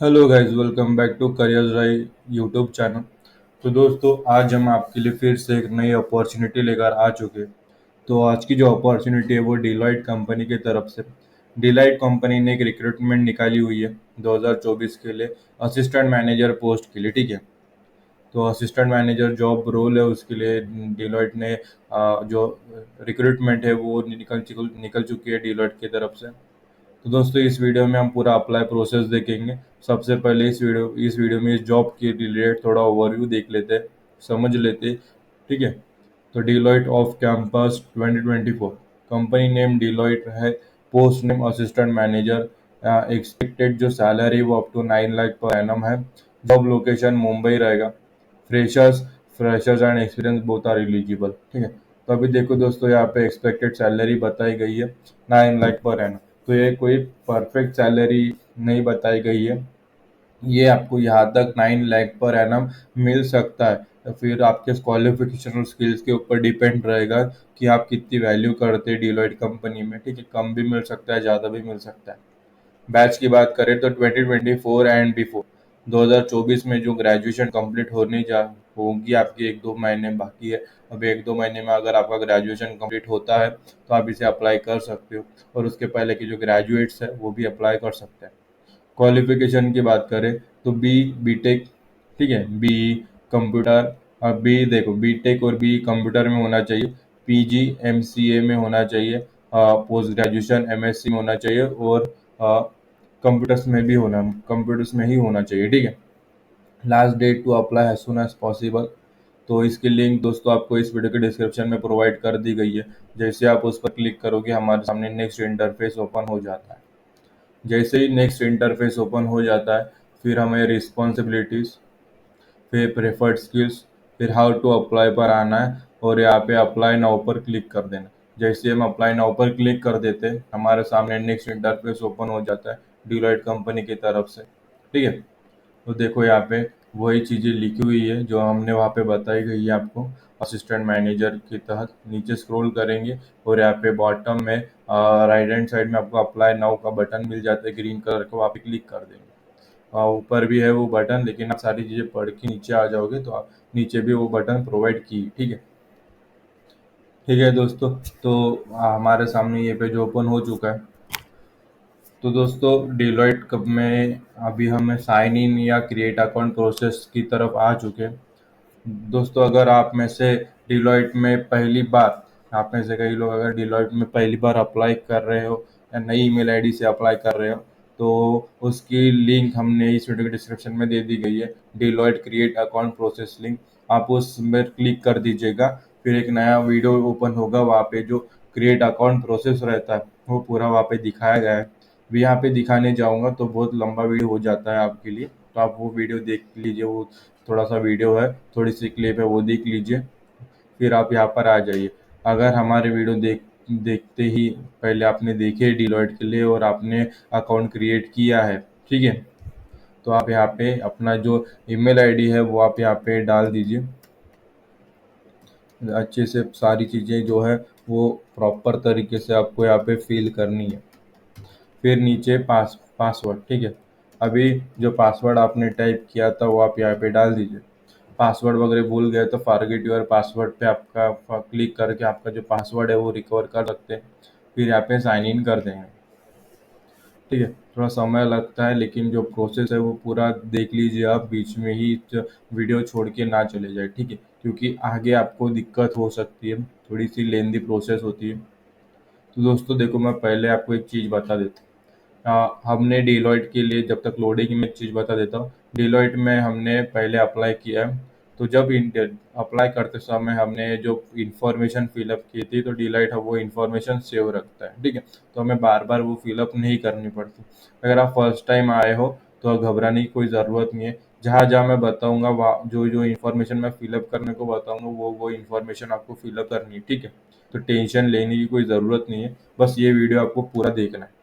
Hello guys, welcome back to career Rai YouTube channel. तो दोस्तों, आज हम आपके लिए फिर से एक नई अपॉर्चुनिटी लेकर आ चुके हैं। तो आज की जो अपॉर्चुनिटी है वो डिलॉयट कंपनी की तरफ से। डिलॉयट कंपनी ने एक रिक्रूटमेंट निकाली हुई है 2024 के लिए, असिस्टेंट मैनेजर पोस्ट के लिए। ठीक है। तो असिस्टेंट मैनेजर जॉब रोल है, उसके लिए डिलॉयट ने जो रिक्रूटमेंट है वो निकल चुकी है डिलॉयट की तरफ से। तो दोस्तों, इस वीडियो में हम पूरा अप्लाई प्रोसेस देखेंगे। सबसे पहले इस वीडियो में इस जॉब के रिलेटेड थोड़ा ओवरव्यू देख लेते हैं, समझ लेते हैं। ठीक है। तो Deloitte off campus 2024, company name Deloitte है, post name assistant manager. Expected जो सैलरी वो up to 9 lakh per annum है। जॉब लोकेशन मुंबई रहेगा। Freshers freshers and experience both are eligible. ठीक है। तो अभी देखो दोस्तों, यहाँ पे एक्सपेक्टेड सैलरी बताई गई है 9 लाख पर एनम। तो ये कोई परफेक्ट सैलरी नहीं बताई गई है। ये आपको यहाँ तक 9 लाख पर एनम मिल सकता है। तो फिर आपके क्वालिफिकेशन और स्किल्स के ऊपर डिपेंड रहेगा कि आप कितनी वैल्यू करते हैं डिलॉयट कंपनी में। ठीक है, कम भी मिल सकता है, ज़्यादा भी मिल सकता है। बैच की बात करें तो 2024 एंड बिफोर, 2024 में जो ग्रेजुएशन कंप्लीट होने जा होगी आपकी, 1-2 महीने बाकी है। अब 1-2 महीने में अगर आपका ग्रेजुएशन कंप्लीट होता है तो आप इसे अप्लाई कर सकते हो, और उसके पहले के जो ग्रेजुएट्स है वो भी अप्लाई कर सकते हैं। क्वालिफिकेशन की बात करें तो बीटेक। ठीक है, बी कंप्यूटर। और बी देखो, बीटेक और बी कंप्यूटर में होना चाहिए। पीजी एमसीए में होना चाहिए। पोस्ट ग्रेजुएशन एमएससी में होना चाहिए, और कंप्यूटर्स में ही होना चाहिए। ठीक है। Last date to apply as soon as possible. तो इसकी लिंक दोस्तों आपको इस वीडियो के डिस्क्रिप्शन में प्रोवाइड कर दी गई है। जैसे आप उस पर क्लिक करोगे हमारे सामने नेक्स्ट इंटरफेस ओपन हो जाता है। जैसे ही नेक्स्ट इंटरफेस ओपन हो जाता है, फिर हमें रिस्पॉन्सिबिलिटीज, फिर प्रेफर्ड स्किल्स, फिर हाउ टू अप्लाई पर आना है, और यहाँ पे अप्लाई नाउ पर क्लिक कर देना। जैसे हम अप्लाई नाउ पर क्लिक कर देते हैं हमारे सामने नेक्स्ट इंटरफेस ओपन हो जाता है डिलॉयट कंपनी की तरफ से। ठीक है। तो देखो, यहाँ पे वही चीज़ें लिखी हुई है जो हमने वहाँ पे बताई गई है आपको। असिस्टेंट मैनेजर के तहत नीचे स्क्रॉल करेंगे, और यहाँ पे बॉटम में राइट हैंड साइड में आपको अप्लाई नाउ का बटन मिल जाता है ग्रीन कलर का, वहाँ पे क्लिक कर देंगे। ऊपर भी है वो बटन, लेकिन आप सारी चीज़ें पढ़ के नीचे आ जाओगे तो आप नीचे भी वो बटन प्रोवाइड की। ठीक है। ठीक है दोस्तों, तो हमारे सामने ये पेज ओपन हो चुका है। तो दोस्तों, डिलॉयट कब में अभी हमें साइन इन या क्रिएट अकाउंट प्रोसेस की तरफ आ चुके हैं। दोस्तों, अगर आप में से डिलॉयट में पहली बार आप में से कई लोग अगर डिलॉयट में पहली बार अप्लाई कर रहे हो या नई ईमेल आईडी से अप्लाई कर रहे हो, तो उसकी लिंक हमने इस वीडियो के डिस्क्रिप्शन में दे दी गई है। Deloitte create account process link, आप उसमें क्लिक कर दीजिएगा। फिर एक नया वीडियो ओपन होगा, वहाँ पे जो क्रिएट अकाउंट प्रोसेस रहता है वो पूरा वहाँ पे दिखाया गया है। भी यहाँ पे दिखाने जाऊँगा तो बहुत लंबा वीडियो हो जाता है आपके लिए, तो आप वो वीडियो देख लीजिए। वो थोड़ा सा वीडियो है, थोड़ी सी क्लिप है, वो देख लीजिए। फिर आप यहाँ पर आ जाइए। अगर हमारे वीडियो देखते ही पहले आपने देखे डिलॉयट के लिए और आपने अकाउंट क्रिएट किया है, ठीक है, तो आप यहाँ पे अपना जो ईमेल आईडी है वो आप यहाँ पे डाल दीजिए। अच्छे से सारी चीज़ें जो है वो प्रॉपर तरीके से आपको यहाँ पे फिल करनी है। फिर नीचे पासवर्ड। ठीक है। अभी जो पासवर्ड आपने टाइप किया था वो आप यहाँ पे डाल दीजिए। पासवर्ड वगैरह भूल गए तो फॉरगेट योर पासवर्ड पे आपका क्लिक करके आपका जो पासवर्ड है वो रिकवर कर सकते हैं। फिर यहाँ पे साइन इन कर देंगे। ठीक है। थोड़ा समय लगता है, लेकिन जो प्रोसेस है वो पूरा देख लीजिए आप, बीच में ही वीडियो छोड़ के ना चले जाए। ठीक है, क्योंकि आगे आपको दिक्कत हो सकती है, थोड़ी सी लेंदी प्रोसेस होती है। तो दोस्तों देखो, मैं पहले आपको एक चीज़ बता देता हूँ। हमने डिलॉयट के लिए, जब तक लोडिंग में एक चीज़ बता देता हूँ, डिलॉयट में हमने पहले अप्लाई किया है। तो जब अप्लाई करते समय हमने जो इन्फॉर्मेशन फिलअप की थी, तो डिलॉयट वो इन्फॉर्मेशन सेव रखता है। ठीक है। तो हमें बार बार वो फिलअप नहीं करनी पड़ती। अगर आप फर्स्ट टाइम आए हो तो घबराने की कोई ज़रूरत नहीं है। जहाँ जहाँ मैं बताऊँगा, वहाँ जो जो इन्फॉर्मेशन मैं फिलअप करने को बताऊँगा वो इन्फॉर्मेशन आपको फिलअप करनी है। ठीक है। तो टेंशन लेने की कोई ज़रूरत नहीं है, बस ये वीडियो आपको पूरा देखना है।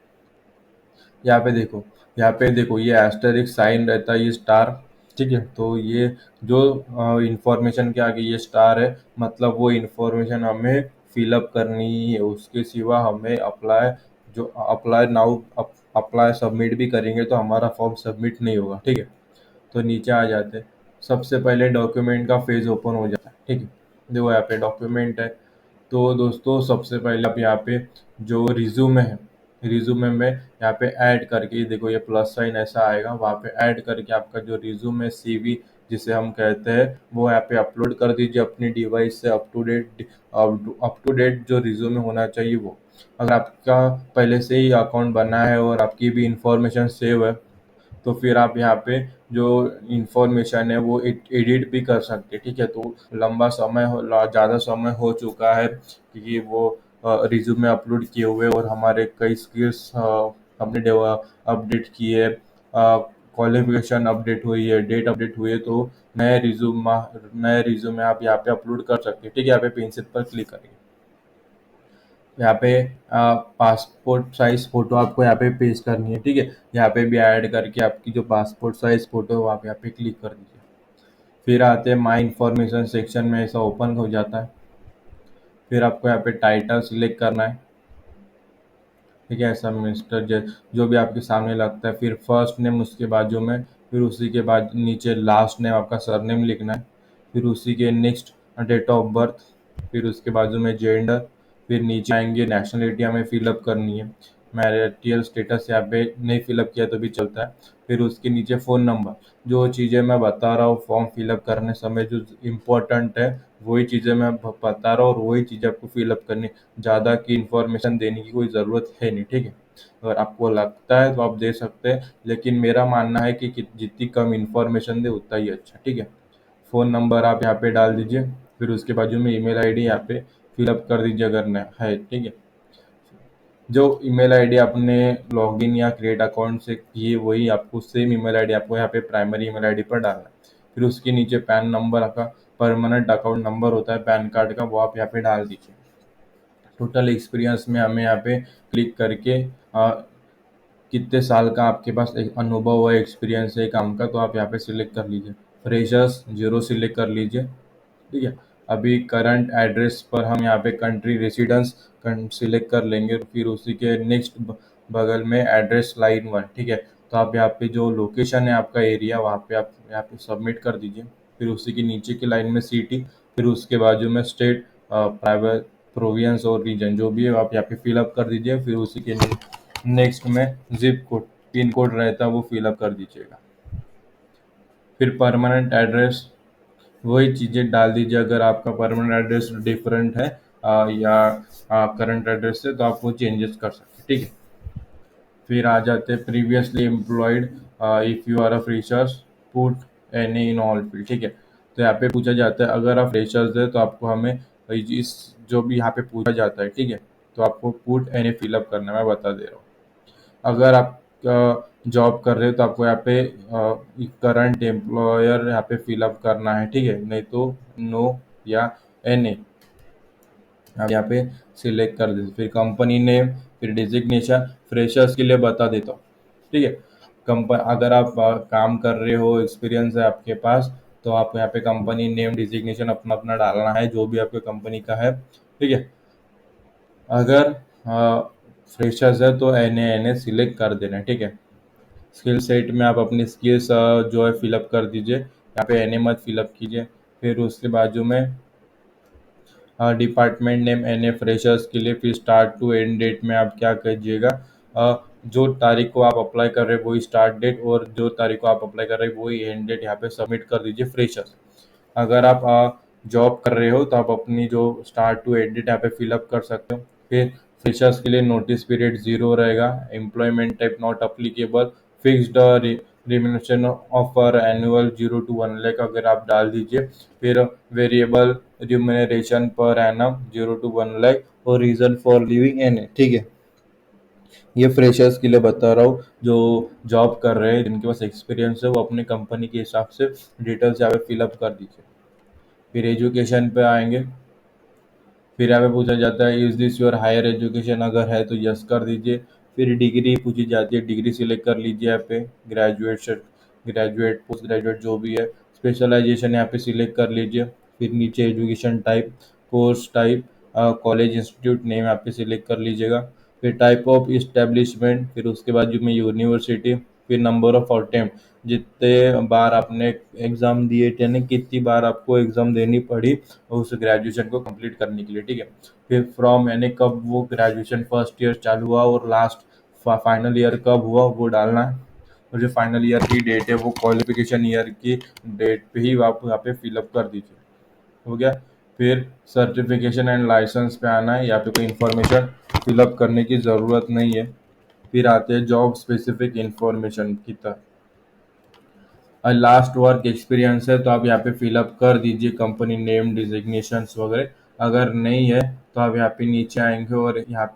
यहाँ पे देखो ये एस्टेरिक साइन रहता है, ये स्टार। ठीक है। तो ये जो इंफॉर्मेशन के आगे ये स्टार है, मतलब वो इंफॉर्मेशन हमें फिलअप करनी ही है। उसके सिवा हमें अप्लाई नाउ अप्लाई सबमिट भी करेंगे तो हमारा फॉर्म सबमिट नहीं होगा, ठीक है। तो नीचे आ जाते हैं। सबसे पहले डॉक्यूमेंट का पेज ओपन हो जाता है, ठीक है। देखो यहाँ पे डॉक्यूमेंट है। तो दोस्तों सबसे पहले आप यहाँ पे जो रिज्यूमे है, रिज्यूमे में यहाँ पे ऐड करके देखो, ये प्लस साइन ऐसा आएगा, वहाँ पे ऐड करके आपका जो रिज्यूमे सीवी जिसे हम कहते हैं वो यहाँ पे अपलोड कर दीजिए अपनी डिवाइस से। अप टू डेट जो रिज्यूमे होना चाहिए वो। अगर आपका पहले से ही अकाउंट बना है और आपकी भी इंफॉर्मेशन सेव है तो फिर आप यहाँ पे जो इंफॉर्मेशन है वो एडिट भी कर सकते हैं, ठीक है। तो ज़्यादा समय हो चुका है क्योंकि वो रिज्यूमे अपलोड किए हुए और हमारे कई स्किल्स हमने अपडेट किए, क्वालिफिकेशन अपडेट हुई है, डेट अपडेट हुई है। तो नए रिज्यूमे आप यहाँ पे अपलोड कर सकते हैं, ठीक है। यहाँ पे पेंसिल पर क्लिक करिए। यहाँ पे पासपोर्ट साइज फोटो आपको यहाँ पे पेस्ट करनी है, ठीक है। यहाँ पे भी ऐड करके आपकी जो पासपोर्ट साइज फोटो है वो आप यहाँ पे क्लिक कर दीजिए। फिर आते हैं माई इन्फॉर्मेशन सेक्शन में, ऐसा ओपन हो जाता है। फिर आपको यहाँ पे टाइटल सिलेक्ट करना है, ठीक है। ऐसा मिस्टर जो भी आपके सामने लगता है। फिर फर्स्ट नेम उसके बाजू में, फिर उसी के बाद नीचे लास्ट नेम आपका सरनेम लिखना है। फिर उसी के नेक्स्ट डेट ऑफ बर्थ, फिर उसके बाजू में जेंडर, फिर नीचे आएंगे नेशनलिटी हमें फिलअप करनी है। मैरिटल स्टेटस यहाँ पे नहीं फिलअप किया तो भी चलता है। फिर उसके नीचे फ़ोन नंबर, जो चीज़ें मैं बता रहा हूँ फॉर्म फिलअप करने समय जो इम्पोर्टेंट है वही चीज़ें मैं बता रहा हूँ और वही चीज़ें आपको फिलअप करनी। ज़्यादा की इन्फॉर्मेशन देने की कोई ज़रूरत है नहीं, ठीक है। अगर आपको लगता है तो आप दे सकते हैं, लेकिन मेरा मानना है कि जितनी कम इन्फॉर्मेशन दे उतना ही अच्छा, ठीक है। फ़ोन नंबर आप यहाँ पे डाल दीजिए। फिर उसके बाजू में ईमेल आईडी यहाँ पे फिलअप कर दीजिए अगर न है, ठीक है। जो ईमेल आईडी आपने लॉगिन या क्रिएट अकाउंट से की है वही आपको सेम ईमेल आईडी आपको यहाँ पे प्राइमरी ईमेल आईडी पर डालना है। फिर उसके नीचे पैन नंबर आपका परमानेंट अकाउंट नंबर होता है पैन कार्ड का, वो आप यहाँ पे डाल दीजिए। टोटल एक्सपीरियंस में हमें यहाँ पे क्लिक करके कितने साल का आपके पास एक अनुभव है, एक्सपीरियंस है काम का, तो आप यहाँ पे सिलेक्ट कर लीजिए। फ्रेशर्स 0 सिलेक्ट कर लीजिए, ठीक है। अभी करंट एड्रेस पर हम यहाँ पे कंट्री रेसिडेंस सिलेक्ट कर लेंगे। फिर उसी के नेक्स्ट बगल में एड्रेस लाइन 1, ठीक है। तो आप यहाँ पे जो लोकेशन है आपका एरिया वहाँ पे आप यहाँ पे सबमिट कर दीजिए। फिर उसी के नीचे की लाइन में सिटी, फिर उसके बाजू में स्टेट, प्राइवेट, प्रोविंस और रीजन जो भी है आप यहाँ पे फिलअप कर दीजिए। फिर उसी के नेक्स्ट में जिप कोड, पिन कोड रहता है वो फिलअप कर दीजिएगा। फिर परमानेंट एड्रेस वही चीज़ें डाल दीजिए। अगर आपका परमानेंट एड्रेस डिफरेंट है या करंट एड्रेस से तो आप वो चेंजेस कर सकते हैं, ठीक है। फिर आ जाते हैं previously employed, if you are a freshers put any in all field, ठीक है। तो यहाँ पे पूछा जाता है अगर आप फ्रेशर्स है तो आपको हमें इस जो भी यहाँ पे पूछा जाता है, ठीक है। तो आपको पुट एनी फिलअप करना है, मैं बता दे रहा हूँ। अगर आप जॉब कर रहे हो तो आपको यहाँ पे करंट एम्प्लॉयर यहाँ पे फिलअप करना है, ठीक है। नहीं तो नो या एन आप यहाँ पे सिलेक्ट कर दीजिए। फिर कंपनी नेम, फिर डिजिग्नेशन फ्रेशर्स के लिए बता देता हूँ, ठीक है। अगर आप काम कर रहे हो, एक्सपीरियंस है आपके पास, तो आप यहाँ पे कंपनी नेम डिजिग्नेशन अपना अपना डालना है जो भी आपके कंपनी का है, ठीक है। अगर फ्रेशर्स है तो एन ए सिलेक्ट कर देना है, ठीक है। स्किल सेट में आप अपनी स्किल्स जो है फिलअप कर दीजिए, यहाँ पे एन ए मत फिलअप कीजिए। फिर उसके बाजू में department name N A freshers के लिए, फिर स्टार्ट टू एंड डेट में आप क्या कीजिएगा, जो तारीख को आप अप्लाई कर रहे हैं वही स्टार्ट डेट और जो तारीख को आप अप्लाई कर रहे हैं वही एंड डेट यहाँ पे सबमिट कर दीजिए फ्रेशर्स। अगर आप जॉब कर रहे हो तो आप अपनी जो स्टार्ट टू एंड डेट यहाँ पे फिलअप कर सकते हो। फिर फ्रेशर्स के लिए नोटिस पीरियड 0 रहेगा, employment type not applicable, fixed remuneration offer annual 0 to 1 lakh अगर आप डाल दीजिए। फिर variable remuneration per annum 0 to 1 lakh और रीजन फॉर लिविंग एन, ठीक है। ये फ्रेशर्स के लिए बता रहा हूँ जो जॉब कर रहे हैं, जिनके पास एक्सपीरियंस है वो अपनी कंपनी के हिसाब से डिटेल्स यहाँ पे फिलअप कर दीजिए। फिर एजुकेशन पे आएंगे। फिर यहाँ पे पूछा जाता है is this your higher education, अगर है तो यस कर दीजिए। फिर डिग्री पूछी जाती है, डिग्री सिलेक्ट कर लीजिए यहाँ पे, ग्रेजुएट पोस्ट ग्रेजुएट जो भी है। स्पेशलाइजेशन यहाँ पे सिलेक्ट कर लीजिए। फिर नीचे education type, course type, college institute name यहाँ पे सिलेक्ट कर लीजिएगा। फिर टाइप ऑफ इस्टेब्लिशमेंट, फिर उसके बाद जो में यूनिवर्सिटी, फिर नंबर ऑफ अटेम्प्ट, जितने बार आपने एग्ज़ाम दिए थे ना, कितनी बार आपको एग्ज़ाम देनी पड़ी उस ग्रेजुएशन को कंप्लीट करने के लिए, ठीक है। फिर फ्रॉम यानी कब वो ग्रेजुएशन फर्स्ट ईयर चालू हुआ और लास्ट फाइनल ईयर कब हुआ वो डालना है। और जो फाइनल ईयर की डेट है वो क्वालिफिकेशन ईयर की डेट पे ही आप यहाँ पे फिलअप कर दीजिए। हो गया। फिर सर्टिफिकेशन एंड लाइसेंस पे आना है, यहाँ पे कोई इन्फॉर्मेशन फिलअप करने की ज़रूरत नहीं है। फिर आते हैं जॉब स्पेसिफिक इंफॉर्मेशन की तरफ। लास्ट वर्क एक्सपीरियंस है तो आप यहाँ पे फिलअप कर दीजिए कंपनी नेम डिजिग्नेशंस वगैरह। अगर नहीं है तो आप यहाँ पे नीचे आएंगे और यहाँ,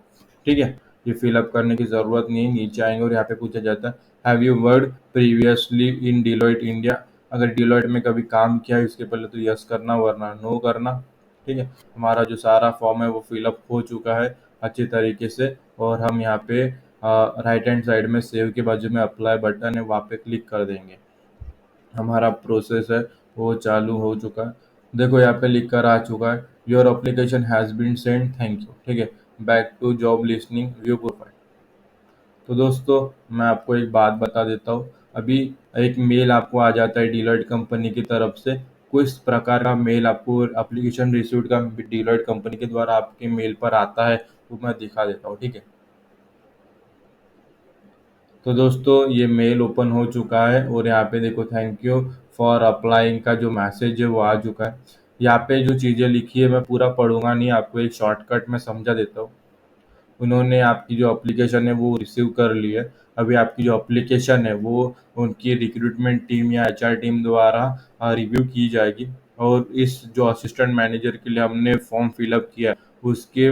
ठीक है, ये फिलअप करने की ज़रूरत नहीं है। नीचे आएंगे और यहाँ पे पूछा जाता है have you work previously in Deloitte India. अगर डिलॉयट में कभी काम किया है इसके पहले तो यस करना, वरना नो करना, ठीक है। हमारा जो सारा फॉर्म है वो फिलअप हो चुका है अच्छी तरीके से, और हम यहाँ पे राइट हैंड साइड में सेव के बाजू में अप्लाई बटन है वहाँ पे क्लिक कर देंगे। हमारा प्रोसेस है वो चालू हो चुका है। देखो यहाँ पे लिख कर आ चुका है your application has been send, thank you, ठीक है। Back to job listing view profile. तो दोस्तों मैं आपको एक बात बता देता हूँ। अभी एक मेल आपको आ जाता है डिलॉयट कंपनी की तरफ से। किस प्रकार का मेल आपको एप्लीकेशन रिसीव्ड का डिलॉयट कंपनी के द्वारा आपके मेल पर आता है वो मैं दिखा देता हूँ, ठीक है। तो दोस्तों ये मेल ओपन हो चुका है और यहाँ पे देखो थैंक यू फॉर अप्लाइंग का जो मैसेज है वो आ चुका है। यहाँ पे जो चीज़ें लिखी है मैं पूरा पढ़ूंगा नहीं, आपको एक शॉर्टकट में समझा देता हूँ। उन्होंने आपकी जो एप्लीकेशन है वो रिसीव कर ली है। अभी आपकी जो एप्लीकेशन है वो उनकी रिक्रूटमेंट टीम या एचआर टीम द्वारा रिव्यू की जाएगी। और इस जो असिस्टेंट मैनेजर के लिए हमने फॉर्म फिलअप किया है उसके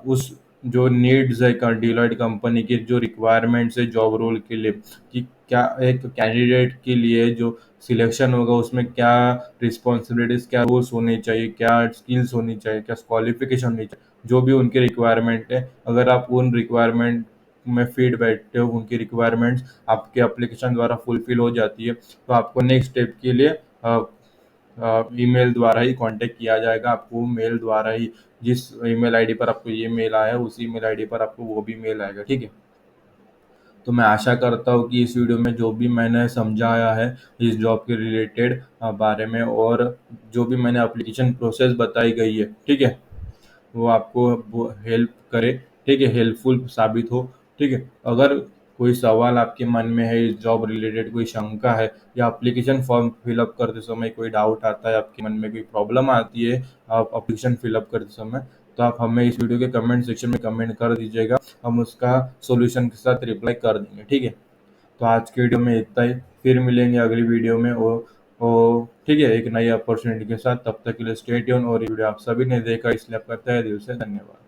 उस जो नीड्स है डिलॉयट कंपनी की, जो रिक्वायरमेंट्स है जॉब रोल के लिए, कि क्या एक कैंडिडेट के लिए जो सिलेक्शन होगा उसमें क्या रिस्पॉन्सिबिलिटीज़, क्या रोल्स होने चाहिए, क्या स्किल्स होनी चाहिए, क्या क्वालिफिकेशन होनी चाहिए, जो भी उनकी रिक्वायरमेंट है। अगर आप उन रिक्वायरमेंट में फिट बैठते हो, उनकी रिक्वायरमेंट्स आपके एप्लीकेशन द्वारा फुलफिल हो जाती है, तो आपको नेक्स्ट स्टेप के लिए ईमेल द्वारा ही कांटेक्ट किया जाएगा। आपको मेल द्वारा ही, जिस ईमेल आईडी पर आपको ये मेल आया है उसी ईमेल आईडी पर आपको वो भी मेल आएगा, ठीक है। तो मैं आशा करता हूँ कि इस वीडियो में जो भी मैंने समझाया है इस जॉब के रिलेटेड बारे में, और जो भी मैंने एप्लीकेशन प्रोसेस बताई गई है, ठीक है, वो आपको हेल्प करे, ठीक है, हेल्पफुल साबित हो, ठीक है। अगर कोई सवाल आपके मन में है इस जॉब रिलेटेड, कोई शंका है, या एप्लीकेशन फॉर्म फिलअप करते समय कोई डाउट आता है, आपके मन में कोई प्रॉब्लम आती है आप एप्लीकेशन फिलअप करते समय, तो आप हमें इस वीडियो के कमेंट सेक्शन में कमेंट कर दीजिएगा। हम उसका सॉल्यूशन के साथ रिप्लाई कर देंगे, ठीक है। तो आज की वीडियो में इतना ही, फिर मिलेंगे अगली वीडियो में ओ ठीक है, एक नई अपॉर्चुनिटी के साथ। तब तक के लिए स्टे ट्यून। और ये वीडियो आप सभी ने देखा इसलिए आपका तहे दिल से धन्यवाद।